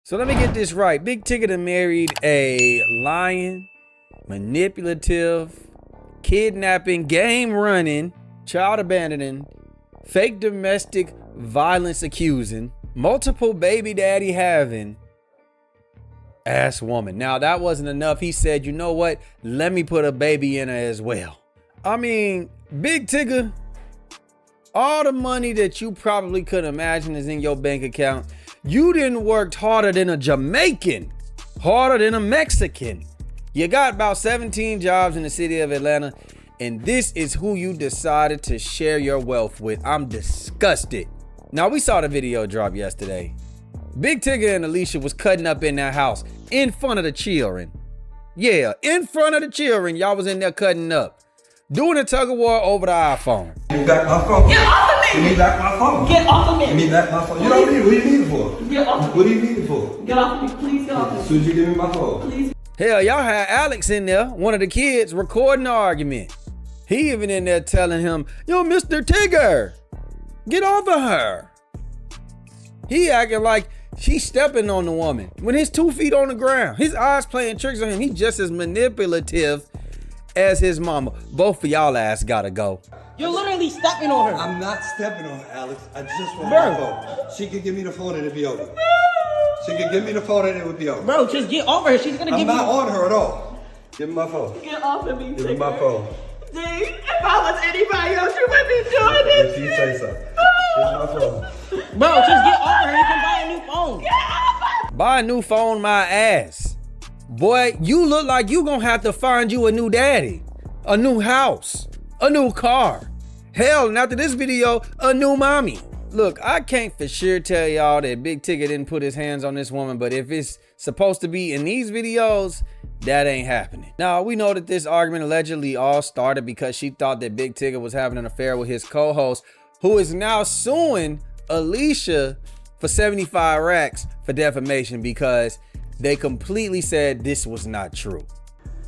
So let me get this right. Big Tigger done married a lying, manipulative, kidnapping, game running, child abandoning, fake domestic violence accusing, multiple baby daddy having ass woman. Now that wasn't enough. He said, you know what? Let me put a baby in her as well. I mean, Big Tigger, all the money that you probably could imagine is in your bank account. You didn't work harder than a Jamaican, harder than a Mexican. You got about 17 jobs in the city of Atlanta, and this is who you decided to share your wealth with. I'm disgusted. Now, we saw the video drop yesterday. Big Tigger and Alicia was cutting up in that house in front of the children. Yeah, in front of the children, y'all was in there cutting up. Doing a tug of war over the iPhone. Give me back my phone. Get off of me! Give me back my phone. Get off of me! Give me back my phone. You don't need it. What do you need it for? Get off of me! What do you need it for? Get off of me! Please get off of me! As soon as you give me my phone. Please. Hell, y'all had Alex in there, one of the kids, recording the argument. He even in there telling him, yo, Mr. Tigger, get off of her. He acting like she's stepping on the woman when his 2 feet on the ground. His eyes playing tricks on him. He's just as manipulative as his mama. Both of y'all ass gotta go. You're literally stepping on her. I'm not stepping on her, Alex. I just want Bro. my phone. She could give me the phone and it'd be over. She could give me the phone and it would be over. Bro, just get over her. She's gonna I'm give not you. on her at all. Give me my phone. Get off of me, Give me my phone. Dude, if I was anybody else, you wouldn't be doing this. If you say so. Give me my phone. Bro, just get over her. You can buy a new phone. Buy a new phone, my ass. Boy, you look like you gonna have to find you a new daddy, a new house, a new car. Hell, and after this video, a new mommy. Look, I can't for sure tell y'all that Big Tigger didn't put his hands on this woman, but if it's supposed to be in these videos, that ain't happening. Now, we know that this argument allegedly all started because she thought that Big Tigger was having an affair with his co-host, who is now suing Alicia for 75 racks for defamation because they completely said this was not true.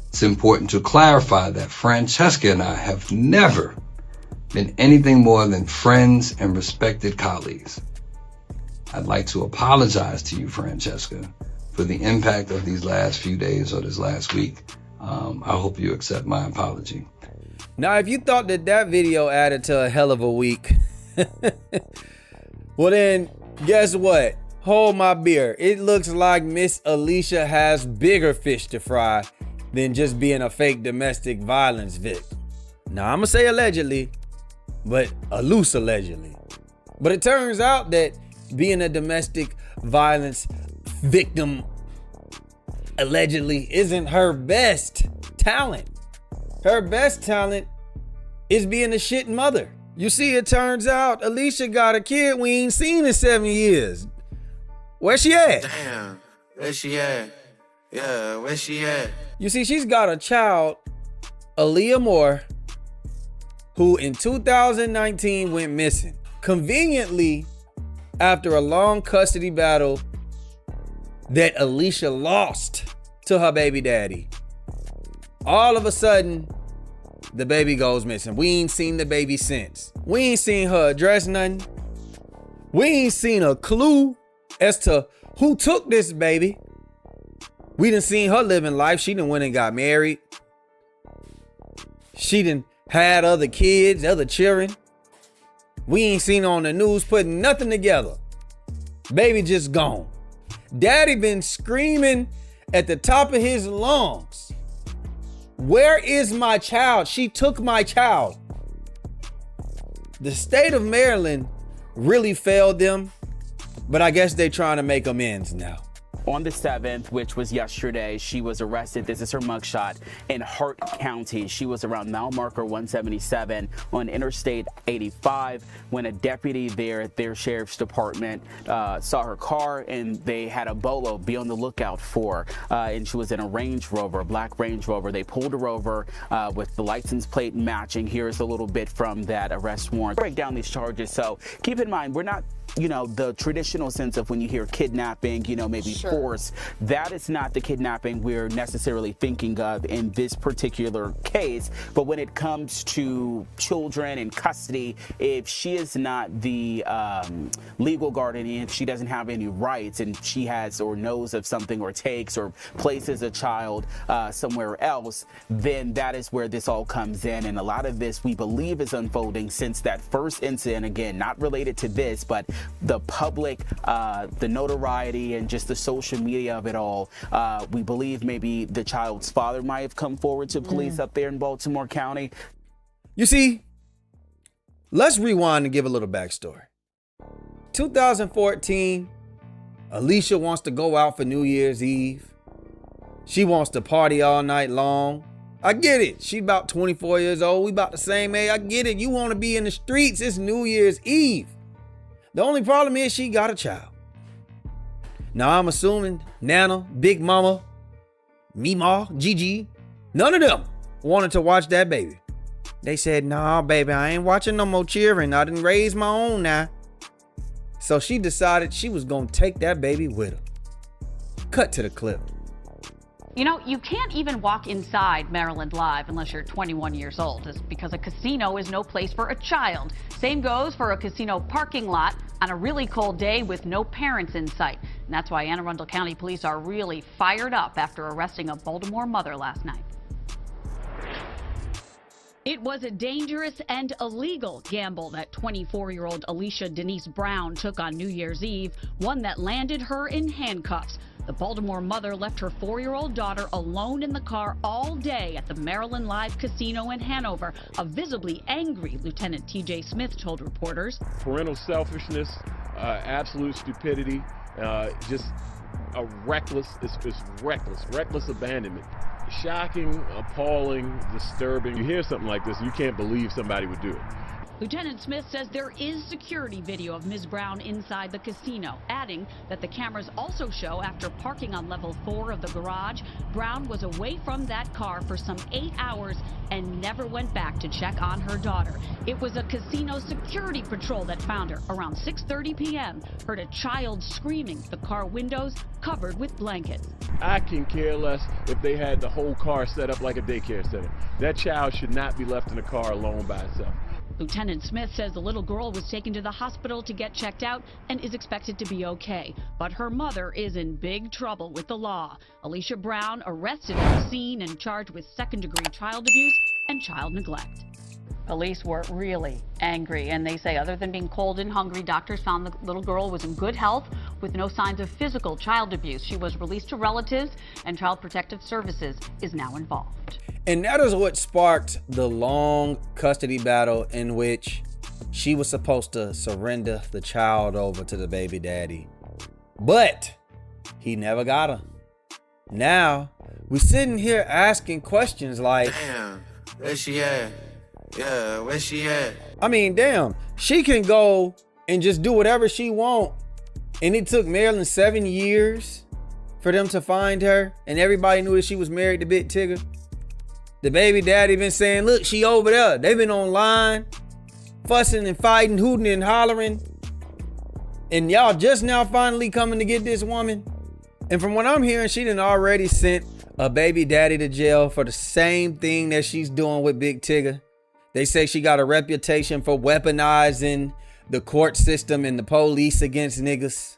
It's important to clarify that Francesca and I have never been anything more than friends and respected colleagues. I'd like to apologize to you, Francesca, for the impact of these last few days or this last week. I hope you accept my apology. Now, if you thought that that video added to a hell of a week, well then, guess what? Hold my beer. It looks like Miss Alicia has bigger fish to fry than just being a fake domestic violence victim. Now, I'm gonna say allegedly, but a loose allegedly. But it turns out that being a domestic violence victim allegedly isn't her best talent. Her best talent is being a shit mother. You see, it turns out Alicia got a kid we ain't seen in 7 years. Where she at? Damn, where she at? Yeah, where she at? You see, she's got a child, Aaliyah Moore, who in 2019 went missing. Conveniently, after a long custody battle that Alicia lost to her baby daddy. All of a sudden, the baby goes missing. We ain't seen the baby since. We ain't seen her address nothing. We ain't seen a clue as to who took this baby. We done seen her living life. She done went and got married. She done had other kids, other children. We ain't seen her on the news putting nothing together. Baby just gone. Daddy been screaming at the top of his lungs. Where is my child? She took my child. The state of Maryland really failed them, but I guess they're trying to make amends now. On the 7th, which was yesterday, she was arrested. This is her mugshot in Hart County. She was around mile marker 177 on Interstate 85 when a deputy there at their sheriff's department saw her car, and they had a bolo be on the lookout for her. And she was in a Range Rover, a black Range Rover. They pulled her over with the license plate matching. Here's a little bit from that arrest warrant. Break down these charges. So keep in mind, we're not you know, the traditional sense of when you hear kidnapping, you know, maybe force. That is not the kidnapping we're necessarily thinking of in this particular case. But when it comes to children in custody, if she is not the legal guardian, if she doesn't have any rights and she has or knows of something or takes or places a child somewhere else, then that is where this all comes in. And a lot of this we believe is unfolding since that first incident, again, not related to this, but the public, the notoriety and just the social media of it all. We believe maybe the child's father might have come forward to police up there in Baltimore County. You see, let's rewind and give a little backstory. 2014, Alicia wants to go out for New Year's Eve. She wants to party all night long. I get it. She about 24 years old. We about the same age. I get it. You want to be in the streets. It's New Year's Eve. The only problem is she got a child. Now I'm assuming Nana, Big Mama, Mima, Gigi, none of them wanted to watch that baby. They said, nah, baby, I ain't watching no more cheering. I didn't raise my own now. So she decided she was going to take that baby with her. Cut to the clip. You know, you can't even walk inside Maryland Live unless you're 21 years old. It's because a casino is no place for a child. Same goes for a casino parking lot on a really cold day with no parents in sight. And that's why Anne Arundel County Police are really fired up after arresting a Baltimore mother last night. It was a dangerous and illegal gamble that 24-year-old Alicia Denise Brown took on New Year's Eve, one that landed her in handcuffs. The Baltimore mother left her 4-year-old daughter alone in the car all day at the Maryland Live Casino in Hanover. A visibly angry Lieutenant T.J. Smith told reporters. Parental selfishness, absolute stupidity, just a reckless abandonment. Shocking, appalling, disturbing. You hear something like this, you can't believe somebody would do it. Lieutenant Smith says there is security video of Ms. Brown inside the casino, adding that the cameras also show after parking on level 4 of the garage, Brown was away from that car for some 8 hours and never went back to check on her daughter. It was a casino security patrol that found her around 6:30 p.m. Heard a child screaming, the car windows covered with blankets. I can care less if they had the whole car set up like a daycare center. That child should not be left in a car alone by itself. Lieutenant Smith says the little girl was taken to the hospital to get checked out and is expected to be okay. But her mother is in big trouble with the law. Alicia Brown arrested at the scene and charged with second-degree child abuse and child neglect. Police were really angry, and they say other than being cold and hungry, doctors found the little girl was in good health with no signs of physical child abuse. She was released to relatives, and Child Protective Services is now involved. And that is what sparked the long custody battle in which she was supposed to surrender the child over to the baby daddy. But he never got her. Now, we're sitting here asking questions like, Damn, where she at? Yeah, where she at? I mean, damn, she can go and just do whatever she want. And it took Maryland 7 years for them to find her. And everybody knew that she was married to Big Tigger. The baby daddy been saying, look, she over there. They've been online, fussing and fighting, hooting and hollering. And y'all just now finally coming to get this woman. And from what I'm hearing, she done already sent a baby daddy to jail for the same thing that she's doing with Big Tigger. They say she got a reputation for weaponizing the court system and the police against niggas.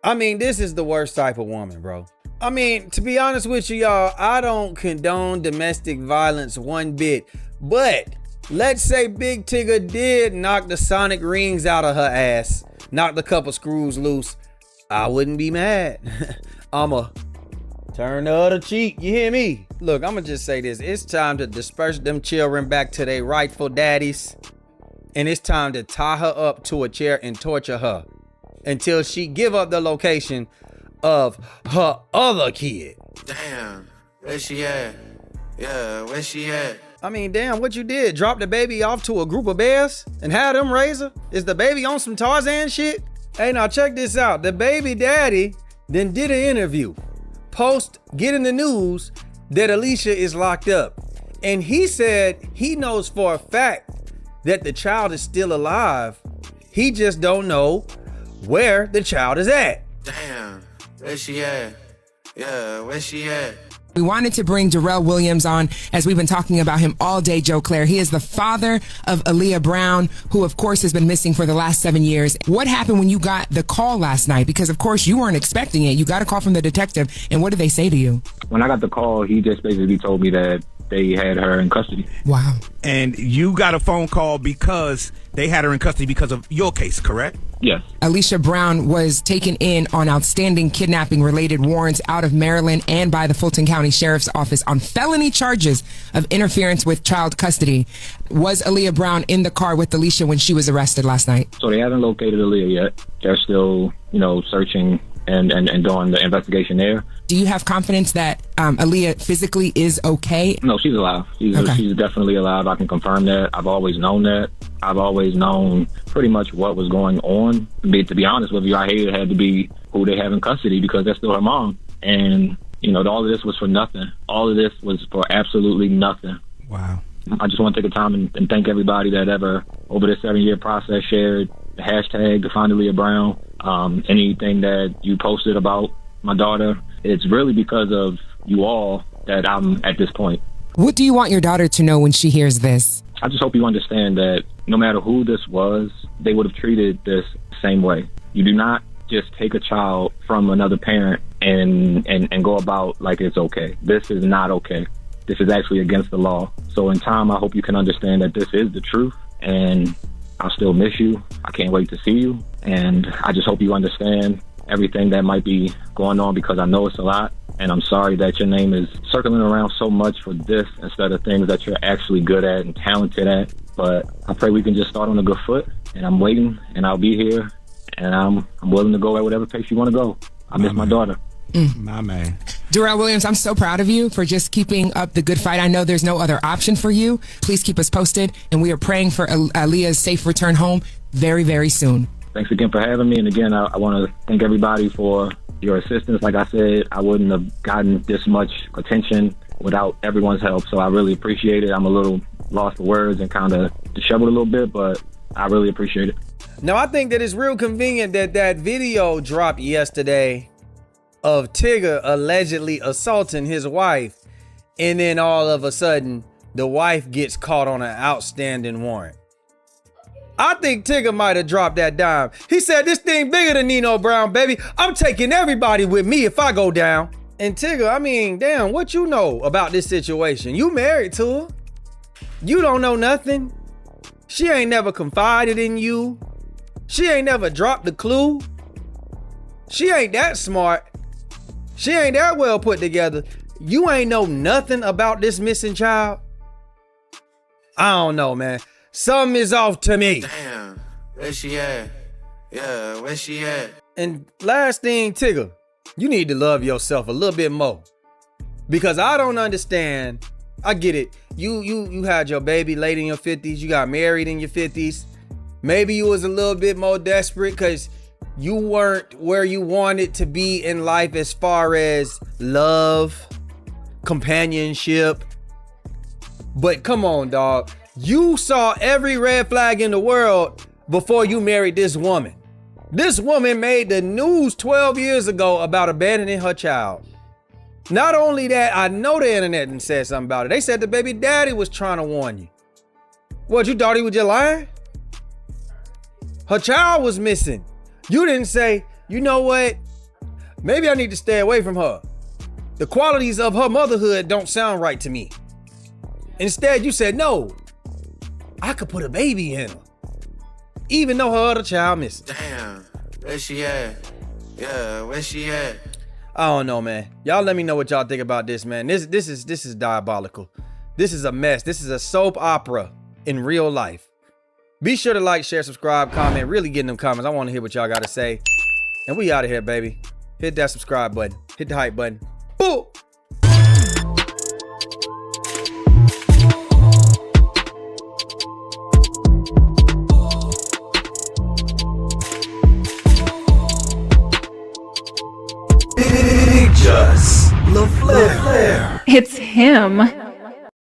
I mean, this is the worst type of woman, bro. I mean, to be honest with you, y'all, I don't condone domestic violence one bit. But let's say Big Tigger did knock the sonic rings out of her ass, knocked a couple screws loose. I wouldn't be mad. I'ma turn the other cheek, you hear me? Look, I'ma just say this. It's time to disperse them children back to their rightful daddies. And it's time to tie her up to a chair and torture her until she give up the location of her other kid. Damn, where she at? Yeah, where she at? I mean, damn, what you did? Drop the baby off to a group of bears and have them raise her? Is the baby on some Tarzan shit? Hey, now check this out. The baby daddy then did an interview, post getting the news that Alicia is locked up. And he said he knows for a fact that the child is still alive. He just don't know where the child is at. Damn, where she at? Yeah, where she at? We wanted to bring Darrell Williams on, as we've been talking about him all day, Joe Claire. He is the father of Aaliyah Brown, who, of course, has been missing for the last 7 years. What happened when you got the call last night? Because, of course, you weren't expecting it. You got a call from the detective, and what did they say to you? When I got the call, he just basically told me that they had her in custody. Wow. And you got a phone call because they had her in custody because of your case, correct? Yes. Aaliyah Brown was taken in on outstanding kidnapping-related warrants out of Maryland and by the Fulton County Sheriff's Office on felony charges of interference with child custody. Was Aaliyah Brown in the car with Aaliyah when she was arrested last night? So they haven't located Aaliyah yet. They're still, searching and doing the investigation there. Do you have confidence that Aaliyah physically is okay? No, she's alive. She's definitely alive. I can confirm that. I've always known that. I've always known pretty much what was going on. To be honest with you, I hated it had to be who they have in custody because that's still her mom. And, all of this was for nothing. All of this was for absolutely nothing. Wow. I just want to take the time and thank everybody that ever, over this 7-year process, shared the hashtag to find Aaliyah Brown. Anything that you posted about my daughter, it's really because of you all that I'm at this point. What do you want your daughter to know when she hears this? I just hope you understand that no matter who this was, they would have treated this the same way. You do not just take a child from another parent and go about like it's okay. This is not okay. This is actually against the law. So in time, I hope you can understand that this is the truth, and I'll still miss you. I can't wait to see you. And I just hope you understand everything that might be going on, because I know it's a lot. And I'm sorry that your name is circling around so much for this instead of things that you're actually good at and talented at. But I pray we can just start on a good foot. And I'm waiting, and I'll be here. And I'm willing to go at whatever pace you want to go. I miss my daughter. My man. Darrell Williams, I'm so proud of you for just keeping up the good fight. I know there's no other option for you. Please keep us posted. And we are praying for Aaliyah's safe return home very, very soon. Thanks again for having me. And again, I want to thank everybody for your assistance. Like I said, I wouldn't have gotten this much attention without everyone's help. So I really appreciate it. I'm a little lost for words and kind of disheveled a little bit, but I really appreciate it. Now, I think that it's real convenient that video dropped yesterday of Tigger allegedly assaulting his wife, and then all of a sudden the wife gets caught on an outstanding warrant. I think Tigger might have dropped that dime. He said, "This thing bigger than Nino Brown, baby. I'm taking everybody with me if I go down." And Tigger, I mean, damn, what you know about this situation? You married to her. You don't know nothing. She ain't never confided in you. She ain't never dropped the clue. She ain't that smart. She ain't that well put together. You ain't know nothing about this missing child. I don't know, man. Something is off to me. Damn, where she at? Yeah, where she at? And last thing, Tigger, you need to love yourself a little bit more. Because I don't understand. I get it. You had your baby late in your 50s. You got married in your 50s. Maybe you was a little bit more desperate because you weren't where you wanted to be in life as far as love, companionship. But come on, dog. You saw every red flag in the world before you married this woman. This woman made the news 12 years ago about abandoning her child. Not only that, I know the internet done said something about it. They said the baby daddy was trying to warn you. What, you thought he was just lying? Her child was missing. You didn't say, you know what? Maybe I need to stay away from her. The qualities of her motherhood don't sound right to me. Instead, you said, no, I could put a baby in her, even though her other child missing. Damn, where she at? Yeah, where she at? I don't know, man. Y'all let me know what y'all think about this, man. This is diabolical. This is a mess. This is a soap opera in real life. Be sure to like, share, subscribe, comment. Really get in them comments. I want to hear what y'all got to say. And we out of here, baby. Hit that subscribe button. Hit the hype button. Boom! Big Just LaFlare. It's him.